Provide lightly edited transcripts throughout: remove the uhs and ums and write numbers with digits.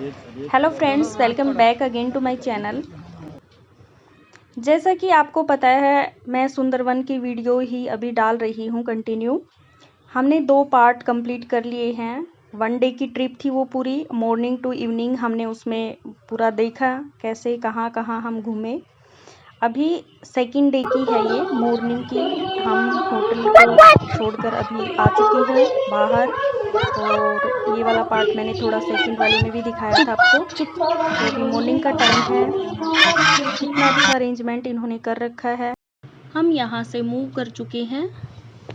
Hello friends, welcome back again to my channel. जैसा कि आपको पता है, मैं सुंदरवन की वीडियो ही अभी डाल रही हूँ कंटिन्यू। हमने 2 पार्ट कंप्लीट कर लिए हैं। 1 डे की ट्रिप थी वो पूरी, मॉर्निंग टू इवनिंग हमने उसमें पूरा देखा कैसे कहाँ कहाँ हम घूमे। अभी सेकंड डे की है ये मॉर्निंग की। हम होटल को छोड़कर अभी आ चुके हैं बाहर, और ये वाला पार्ट मैंने थोड़ा सेकंड वाले में भी दिखाया था आपको। तो अभी मॉर्निंग का टाइम है। कितना अच्छा अरेंजमेंट इन्होंने कर रखा है। हम यहाँ से मूव कर चुके हैं।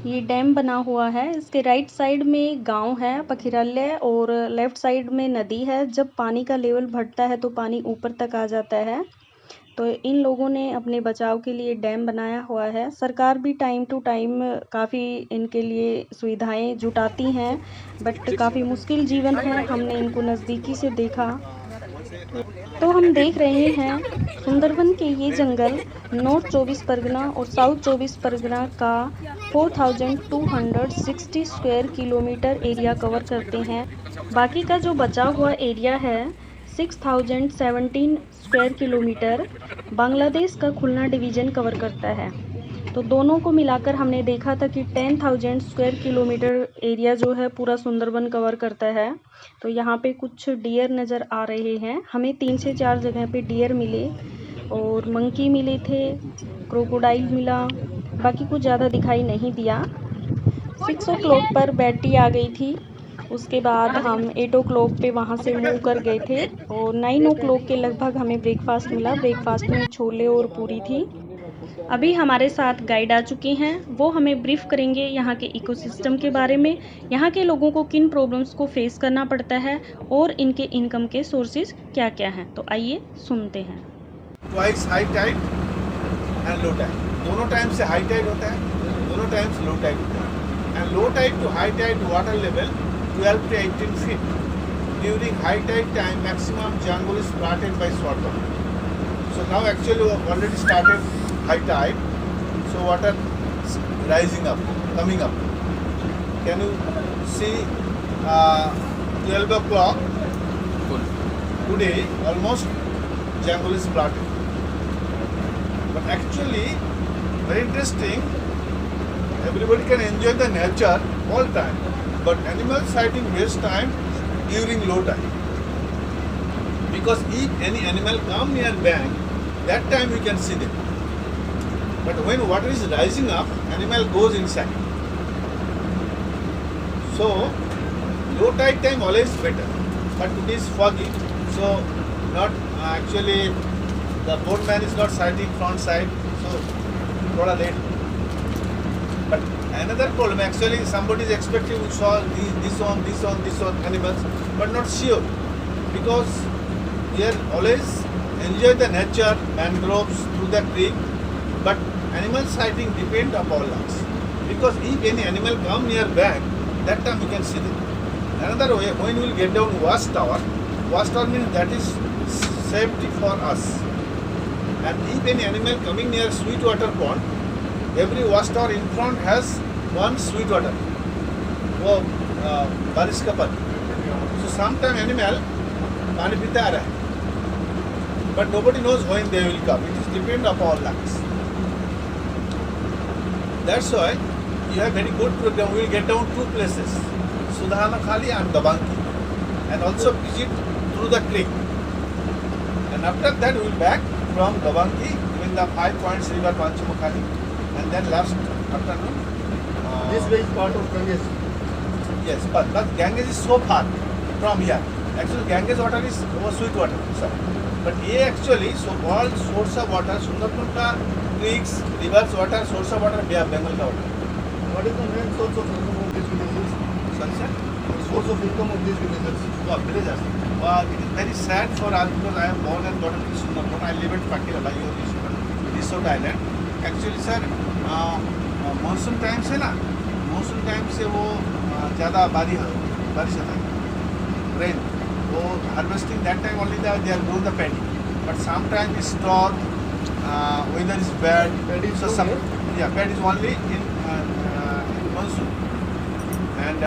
ये डैम बना हुआ है, इसके राइट साइड में गांव है पखिरालय, और लेफ्ट साइड में नदी है। जब पानी का लेवल बढ़ता है तो पानी ऊपर तक आ जाता है। तो इन लोगों ने अपने बचाव के लिए डैम बनाया हुआ है। सरकार भी टाइम टू टाइम काफ़ी इनके लिए सुविधाएं जुटाती हैं, बट काफ़ी मुश्किल जीवन है। हमने इनको नज़दीकी से देखा। तो हम देख रहे हैं सुंदरवन के ये जंगल नॉर्थ 24 परगना और साउथ 24 परगना का 4260 स्क्वायर किलोमीटर एरिया कवर करते हैं। बाकी का जो बचा हुआ एरिया है 6017 स्क्वायर किलोमीटर बांग्लादेश का खुलना डिवीज़न कवर करता है। तो दोनों को मिलाकर हमने देखा था कि 10,000 स्क्वायर किलोमीटर एरिया जो है पूरा सुंदरबन कवर करता है। तो यहाँ पे कुछ डियर नज़र आ रहे हैं। हमें 3 से 4 जगह पे डियर मिले, और मंकी मिले थे, क्रोकोडाइल मिला, बाकी कुछ ज़्यादा दिखाई नहीं दिया। 6 ओ क्लॉक पर बैटी आ गई थी। उसके बाद हम 8 ओ क्लॉक पे वहाँ से मूव कर गए थे, और 9 ओ क्लॉक के लगभग हमें ब्रेकफास्ट मिला। ब्रेकफास्ट में छोले और पूरी थी। अभी हमारे साथ गाइड आ चुके हैं, वो हमें ब्रीफ करेंगे यहाँ के इकोसिस्टम के बारे में, यहाँ के लोगों को किन प्रॉब्लम्स को फेस करना पड़ता है, और इनके इनकम के सोर्सेज क्या क्या हैं। तो आइए सुनते हैं। Twice high tide and low tide, दोनों टाइम से हाई टाइड होता है, दोनों टाइम से लो टाइड होता है। And low tide to high tide water level 12 to 18 feet. During high tide time, maximum jungle is planted by swordfish. So now actually we have already started high tide, so water is rising up, coming up. Can you see 12 o'clock today almost jungle is planted. But actually very interesting, everybody can enjoy the nature all time, but animal sighting best time during low tide, because if any animal come near bank, that time we can see them. But when water is rising up, animal goes inside. So low tide time always better, but it is foggy, so not actually the boatman is not sighting front side, so thoda late. But another problem, actually somebody is expecting we saw this one animals, but not sure, because here always enjoy the nature, mangroves through the creek, but animal sighting depend upon us, because if any animal come near bank, that time we can see them. Another way, when we will get down watchtower means that is safety for us. And if any animal coming near sweetwater pond, every watchtower in front has one sweetwater, वो बारिश का पानी। So sometime animal पानी पीता आ रहा है, but nobody knows when they will come. It is depend upon us. That's why you have very good program. We will get down 2 places, Sudhanakhali and Dabanki, and also visit through the creek. And after that we will back from Dabanki in the 5 points river Panchamakhali, and then last afternoon. This way is part of Ganges. Yes, but Ganges is so far from here. Actually, Ganges water is sweet water, sir. But ये actually so all source of water, Sundarban का creeks, rivers water, source of water Bengal का water. What is the main source of income of these villages? Sunset. Source of income of these villages. Villagers. It is very sad for us, because I am born and brought up in Sundarban. I live at Pakirala, Resort Island. Actually, sir, monsoon time से ना, monsoon time से वो ज़्यादा बारिश आता है, rain, वो harvesting that time only they are grow the paddy, but some time is stock, weather is bad, so some, yeah, paddy is only in monsoon. And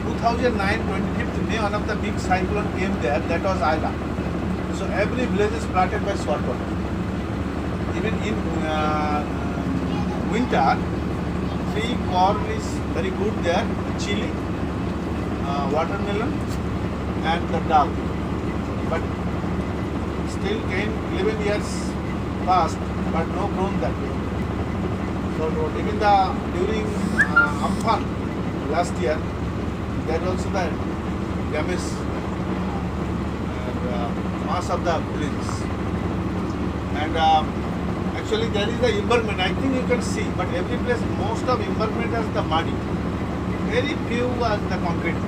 2009 25th May one of the big cyclone came there, that was Ayla. So every village is planted by saltwater. Even in winter, tree corn is very good there, chili, watermelon and the dal. But still 11 years passed, but no grown that way. So even during Amphan last year, there also the damage and mass of the villages. And actually there is the embankment, I think you can see, but every place most of embankment has the muddy. Very few are the concrete.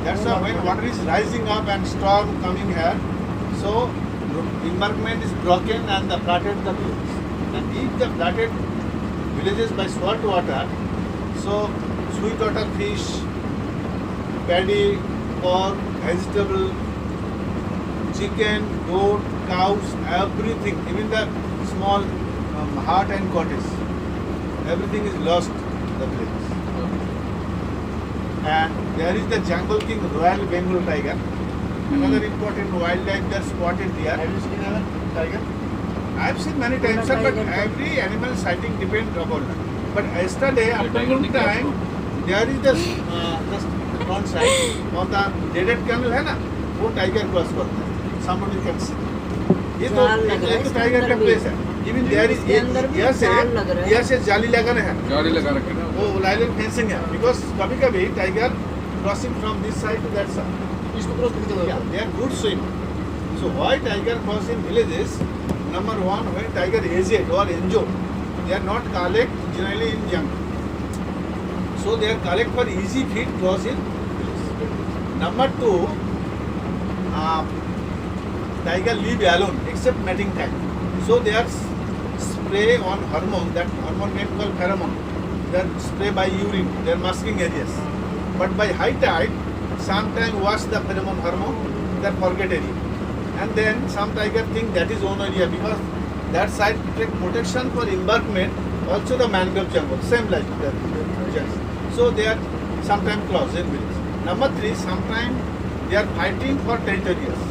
That's why when water is rising up and storm coming here, so embankment is broken and the flooded the villages. And if the flooded villages by salt water, so sweet water fish, paddy, pork, vegetable, chicken, goat, cows, everything, even the small hut and cottage, everything is lost the villages. And there is the jungle king Royal Bengal tiger, another important wildlife there, spotted deer. Have you seen a tiger? I have seen many times, sir, but every animal sighting depends upon that. But yesterday, afternoon time, there is the front side of the deaded camel है ना, वो tiger cross करता है. Somebody can see. ये तो tiger का place है. Even there is यहाँ से जाली लगाना है. गाड़ी लगा रखे ना वो लाइन फेंसिंग है. Because कभी-कभी tiger crossing from this side to that side. इसको क्रॉस करके चला Yeah, जाता they are good swimmer. So why tiger cross in villages? Number one, when tiger aged or injured, they are not collect generally in jungle. So they are collect for easy feed cross in villages. Number two, tiger live alone except mating time. So they are spray on hormone, that hormone name called pheromone. They are spray by urine, they are masking areas. But by high tide, sometimes wash the pheromone hormone, they are forget area. And then some tiger think that is own area because that side take protection for embankment, also the mangrove jungle, same like the jungle. So they are sometimes close in village. Number three, sometimes they are fighting for territories.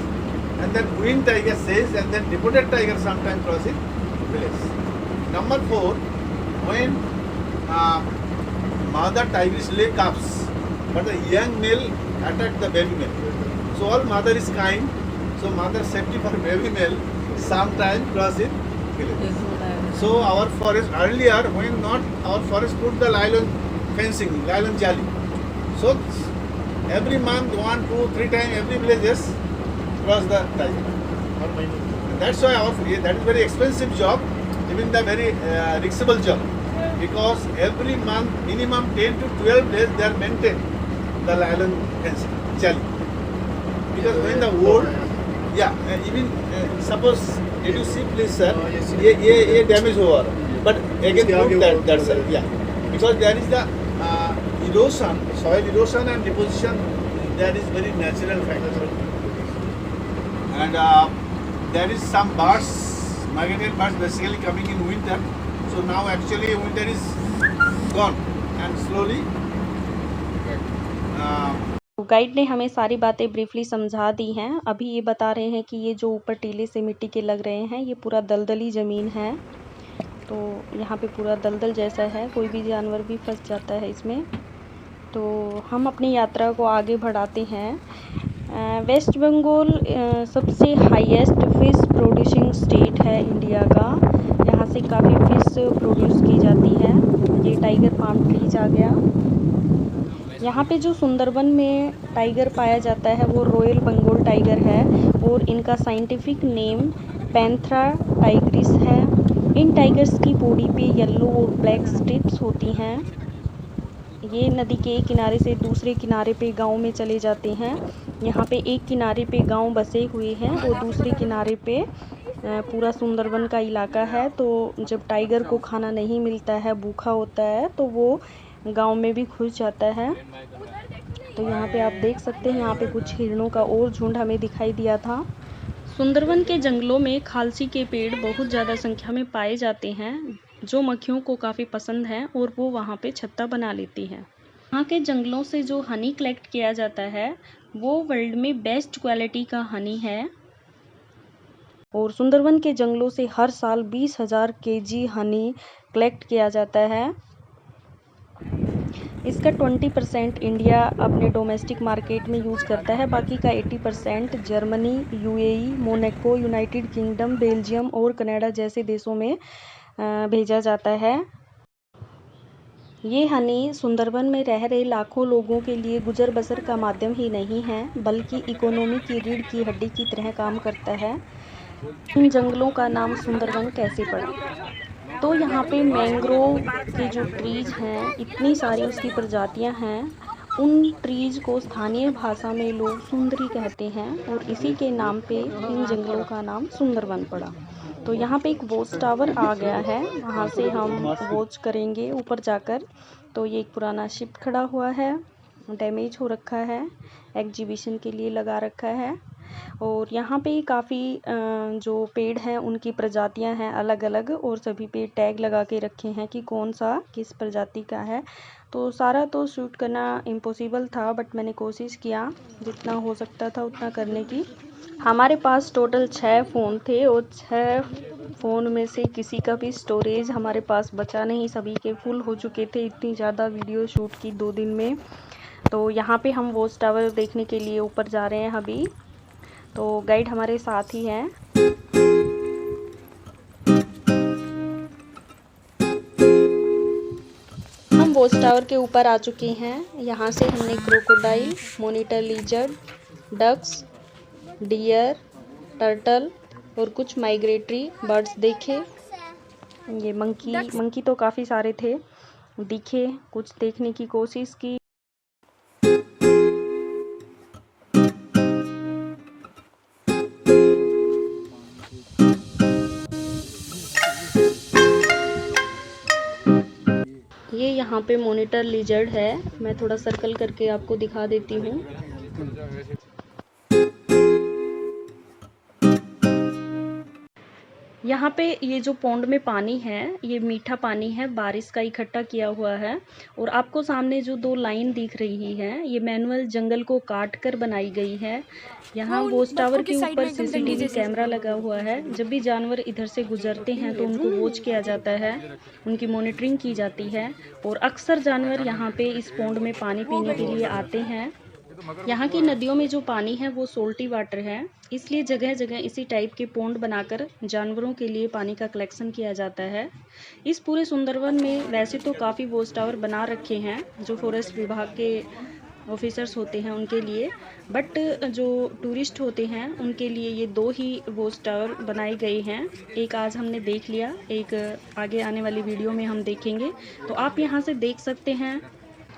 And then queen tiger says, and then deported tiger sometimes cross in village. Number four, when mother tigers lay calves, but the young male attack the baby male. So all mother is kind. So mother safety for baby male sometimes cross in village. So our forest earlier when not our forest put the nylon fencing, nylon jali. So every month 1, 2, 3 times every villages cross the tiger. And that's why that is very expensive job, even the very risky job, because every month minimum 10 to 12 days they are maintain the nylon fencing jali. Because when the wood, even suppose did you see please sir, ये damage हुआ, but again put that sir, because there is the erosion, soil erosion and deposition, that is very natural factor. And there is some birds, migratory birds basically coming in winter. So now actually winter is gone and slowly guide ने हमें सारी बातें briefly समझा दी हैं। अभी ये बता रहे हैं कि ये जो ऊपर टीले से मिट्टी के लग रहे हैं, ये पूरा दलदली ज़मीन है, तो यहाँ पे पूरा दलदल जैसा है, कोई भी जानवर भी फंस जाता है इसमें। तो हम अपनी यात्रा को आगे बढ़ाते हैं। वेस्ट बंगाल सबसे हाईएस्ट फ़िश प्रोड्यूसिंग स्टेट है इंडिया का। यहाँ से काफ़ी फ़िश प्रोड्यूस की जाती है। ये टाइगर पाम ट्रीज आ गया। यहाँ पे जो सुंदरबन में टाइगर पाया जाता है वो रॉयल बंगाल टाइगर है और इनका साइंटिफिक नेम पैंथेरा टाइग्रिस है। इन टाइगर्स की बॉडी पे येलो और ब्लैक स्ट्रिप्स होती हैं। ये नदी के एक किनारे से दूसरे किनारे पे गांव में चले जाते हैं। यहाँ पे एक किनारे पे गांव बसे हुए हैं और दूसरे किनारे पे पूरा सुंदरबन का इलाका है। तो जब टाइगर को खाना नहीं मिलता है, भूखा होता है, तो वो गांव में भी घुस जाता है। तो यहाँ पे आप देख सकते हैं, यहाँ पे कुछ हिरणों का और झुंड हमें दिखाई दिया था। सुंदरबन के जंगलों में खालसी के पेड़ बहुत ज़्यादा संख्या में पाए जाते हैं, जो मक्खियों को काफ़ी पसंद है और वो वहाँ पे छत्ता बना लेती हैं। यहाँ के जंगलों से जो हनी कलेक्ट किया जाता है वो वर्ल्ड में बेस्ट क्वालिटी का हनी है। और सुंदरवन के जंगलों से हर साल 20,000 केजी हनी कलेक्ट किया जाता है। इसका 20% इंडिया अपने डोमेस्टिक मार्केट में यूज़ करता है, बाकी का 80% Germany, UAE, Monaco, United kingdom, Belgium और कनाडा जैसे देशों में भेजा जाता है। ये हनी सुंदरवन में रह रहे लाखों लोगों के लिए गुजर बसर का माध्यम ही नहीं है, बल्कि इकोनॉमी की रीढ़ की हड्डी की तरह काम करता है। इन जंगलों का नाम सुंदरवन कैसे पड़ा? तो यहाँ पे मैंग्रोव के जो ट्रीज हैं, इतनी सारी उसकी प्रजातियाँ हैं, उन ट्रीज को स्थानीय भाषा में लोग सुंदरी कहते हैं और इसी के नाम पे इन जंगलों का नाम सुंदरवन पड़ा। तो यहाँ पे एक वॉच टावर आ गया है, वहाँ से हम वॉच करेंगे ऊपर जाकर। तो ये एक पुराना शिप खड़ा हुआ है, डैमेज हो रखा है, एग्जीबिशन के लिए लगा रखा है। और यहाँ पे काफ़ी जो पेड़ हैं उनकी प्रजातियाँ हैं अलग अलग, और सभी पे टैग लगा के रखे हैं कि कौन सा किस प्रजाति का है। तो सारा तो शूट करना इम्पॉसिबल था, बट मैंने कोशिश किया जितना हो सकता था उतना करने की। हमारे पास टोटल 6 फ़ोन थे और 6 फ़ोन में से किसी का भी स्टोरेज हमारे पास बचा नहीं, सभी के फुल हो चुके थे। इतनी ज़्यादा वीडियो शूट की 2 दिन में। तो यहाँ पे हम वॉच टावर देखने के लिए ऊपर जा रहे हैं अभी। तो गाइड हमारे साथ ही हैं। हम वॉच टावर के ऊपर आ चुके हैं। यहाँ से हमने crocodile, monitor lizard, ducks, deer, turtle और कुछ माइग्रेटरी बर्ड्स देखे। ये मंकी तो काफ़ी सारे थे, दिखे, कुछ देखने की कोशिश की। ये यहाँ पे मॉनिटर लिजर्ड है, मैं थोड़ा सर्कल करके आपको दिखा देती हूँ। यहाँ पे ये जो पौंड में पानी है ये मीठा पानी है, बारिश का इकट्ठा किया हुआ है। और आपको सामने जो 2 लाइन दिख रही है ये मैनुअल जंगल को काट कर बनाई गई है। यहाँ वॉच टावर के ऊपर सीसीटीवी कैमरा लगा हुआ है। जब भी जानवर इधर से गुजरते हैं तो उनको वॉच किया जाता है, उनकी मॉनिटरिंग की जाती है। और अक्सर जानवर यहाँ पे इस पौंड में पानी पीने के लिए आते हैं। यहाँ की नदियों में जो पानी है वो सोल्टी वाटर है, इसलिए जगह जगह इसी टाइप के पौंड बनाकर जानवरों के लिए पानी का कलेक्शन किया जाता है। इस पूरे सुंदरवन में वैसे तो काफ़ी वॉच टावर बना रखे हैं जो फॉरेस्ट विभाग के ऑफिसर्स होते हैं उनके लिए, बट जो टूरिस्ट होते हैं उनके लिए ये 2 ही वॉच टावर बनाए गए हैं। एक आज हमने देख लिया, एक आगे आने वाली वीडियो में हम देखेंगे। तो आप यहाँ से देख सकते हैं।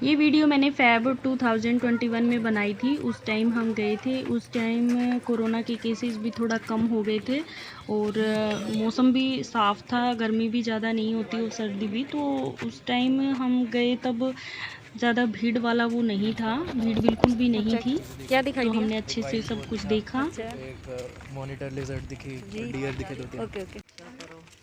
ये वीडियो मैंने फेब 2021 में बनाई थी। उस टाइम हम गए थे, उस टाइम कोरोना के केसेस भी थोड़ा कम हो गए थे और मौसम भी साफ़ था, गर्मी भी ज़्यादा नहीं होती और सर्दी भी। तो उस टाइम हम गए तब ज़्यादा भीड़ वाला वो नहीं था, भीड़ बिल्कुल भी नहीं थी। क्या दिखाई? तो हमने अच्छे से सब कुछ देखा। एक मॉनिटर लिजर्ड दिखी, डियर दिखे 2-3। ओके।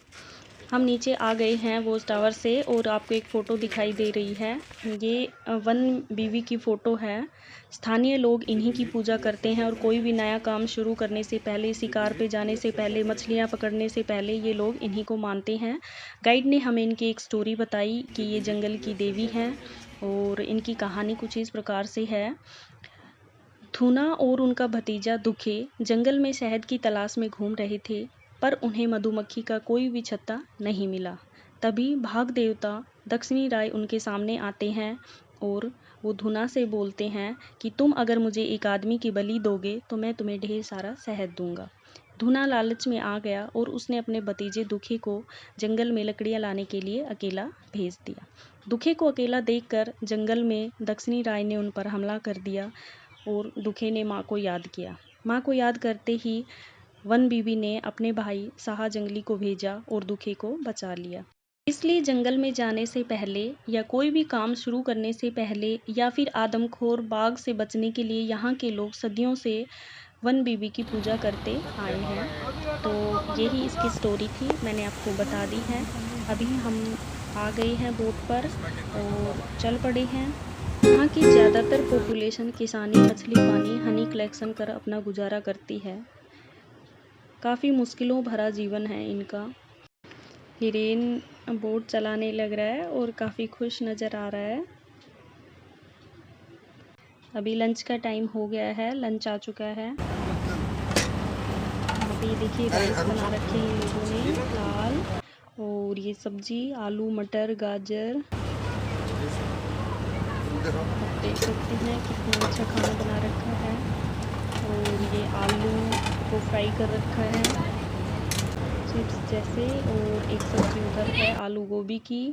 हम नीचे आ गए हैं वॉच टावर से और आपको एक फ़ोटो दिखाई दे रही है। ये वन बीवी की फ़ोटो है। स्थानीय लोग इन्हीं की पूजा करते हैं और कोई भी नया काम शुरू करने से पहले, शिकार पे जाने से पहले, मछलियाँ पकड़ने से पहले ये लोग इन्हीं को मानते हैं। गाइड ने हमें इनकी एक स्टोरी बताई कि ये जंगल की देवी हैं और इनकी कहानी कुछ इस प्रकार से है। थूना और उनका भतीजा दुखे जंगल में शहद की तलाश में घूम रहे थे, पर उन्हें मधुमक्खी का कोई भी छत्ता नहीं मिला। तभी भाग देवता दक्षिणी राय उनके सामने आते हैं और वो धुना से बोलते हैं कि तुम अगर मुझे एक आदमी की बलि दोगे तो मैं तुम्हें ढेर सारा शहद दूंगा। धुना लालच में आ गया और उसने अपने भतीजे दुखे को जंगल में लकड़ियाँ लाने के लिए अकेला भेज दिया। दुखे को अकेला देखकर जंगल में दक्षिणी राय ने उन पर हमला कर दिया और दुखे ने माँ को याद किया। माँ को याद करते ही वन बीबी ने अपने भाई साहा जंगली को भेजा और दुखे को बचा लिया। इसलिए जंगल में जाने से पहले या कोई भी काम शुरू करने से पहले या फिर आदमखोर बाघ से बचने के लिए यहाँ के लोग सदियों से वन बीबी की पूजा करते आए हैं। तो यही इसकी स्टोरी थी, मैंने आपको बता दी है। अभी हम आ गए हैं बोट पर और चल पड़े हैं। यहाँ की ज़्यादातर पॉपुलेशन किसानी, मछली पानी, हनी कलेक्शन कर अपना गुजारा करती है। काफ़ी मुश्किलों भरा जीवन है इनका। हिरेन बोट चलाने लग रहा है और काफ़ी खुश नज़र आ रहा है। अभी लंच का टाइम हो गया है, लंच आ चुका है। अभी देखिए राइस बना रखे हैं लोगों ने, दाल और ये सब्जी, आलू, मटर, गाजर। आप देख सकते हैं कितना अच्छा खाना बना रखा है। और ये आलू को फ्राई कर रखा है चिप्स जैसे, और एक सब्जी उधर है आलू गोभी की।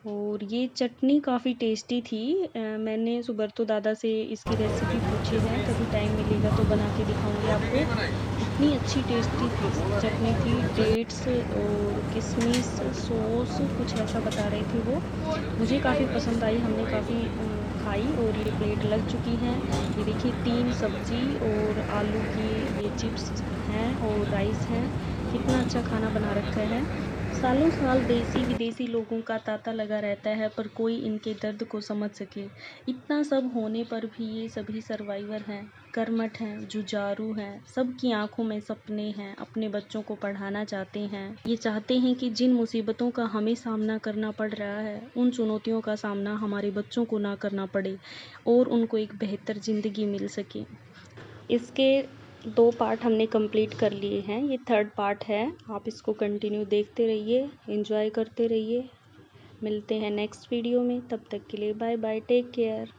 और ये चटनी काफ़ी टेस्टी थी। मैंने सुब्रतो दादा से इसकी रेसिपी पूछी है, कभी टाइम मिलेगा तो बना के दिखाऊंगी आपको। इतनी अच्छी टेस्टी थी चटनी थी, डेट्स और किशमिश सॉस कुछ ऐसा बता रहे थे वो। मुझे काफ़ी पसंद आई, हमने काफ़ी खाई। और ये प्लेट लग चुकी है। ये देखिए 3 सब्जी और आलू की ये चिप्स हैं और राइस है। कितना अच्छा खाना बना रखा है। सालों साल देसी विदेशी लोगों का तांता लगा रहता है, पर कोई इनके दर्द को समझ सके। इतना सब होने पर भी ये सभी सर्वाइवर हैं, कर्मठ हैं, जुझारू हैं। सबकी आंखों में सपने हैं, अपने बच्चों को पढ़ाना चाहते हैं। ये चाहते हैं कि जिन मुसीबतों का हमें सामना करना पड़ रहा है, उन चुनौतियों का सामना हमारे बच्चों को ना करना पड़े और उनको एक बेहतर ज़िंदगी मिल सके। इसके 2 पार्ट हमने कंप्लीट कर लिए हैं, ये 3rd पार्ट है। आप इसको कंटिन्यू देखते रहिए, एंजॉय करते रहिए। मिलते हैं नेक्स्ट वीडियो में, तब तक के लिए बाय बाय, टेक केयर।